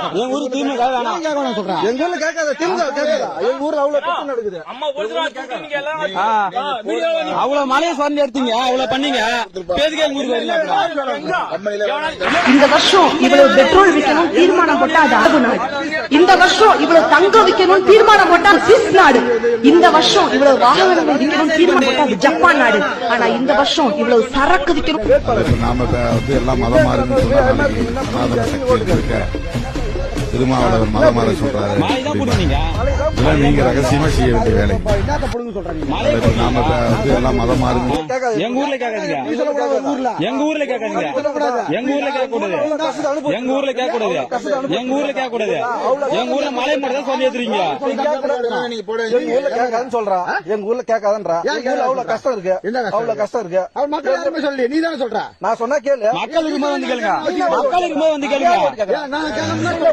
எங்க ஊருக்கு திமுக சொல்றேன். எங்க ஊர்ல கேட்காத திமுக கேட்காதா? எங்க ஊர்ல அவ்வளவு பிரச்சனை நடக்குது. அவ்வளவு மலையை சொந்த எடுத்தீங்க, அவ்வளவு பண்ணீங்க. பேருக்கு எங்க ஊருக்கு வரீங்க. இந்த வருஷம் இவ்வளவு பெட்ரோல் விற்கணும் தீர்மானம் போட்டா அது அரபு நாடு. இந்த வருஷம் இவ்வளவு தங்கம் விற்கணும் தீர்மானம் போட்டா சுவிஸ் நாடு. இந்த வருஷம் இவ்வளவு வாகனங்கள் விற்கணும் தீர்மானம் போட்டா அது ஜப்பான் நாடு. ஆனா இந்த வருஷம் இவ்வளவு சரக்கு விற்கணும். நாம எல்லாம் மதம் மாறுன்னு திருமாவளவர் மதம் மாற சொல்றாரு. இதெல்லாம் நீங்க ரகசியமா செய்ய வேண்டிய வேலை. நாம எல்லாம் மதம் மாறுன்னு எங்க ஊர்ல கேட்காதீங்க. எங்க ஊர்ல கேட்காதீங்க. எங்க ஊர்ல கேட்க கூடாது. எங்க ஊர்ல கேட்க கூடாது. எங்க ஊர்ல கேட்க கூடாது. எங்க ஊர்ல மலை மட்டும் தான் சொல்லி எடுத்துறீங்க. எங்க ஊர்ல கேட்காதுன்னு சொல்றான். எங்க ஊர்ல கேட்காதன்றா. அவ்வளவு கஷ்டம் இருக்கு. அவ்வளவு கஷ்டம் இருக்கு. மக்கள் சொல்லி நீ தானே சொல்ற. நான் சொன்னா கேளு. மக்கள் இருக்கும்போது வந்து கேளுங்க. மக்கள் இருக்கும்போது வந்து கேளுங்க.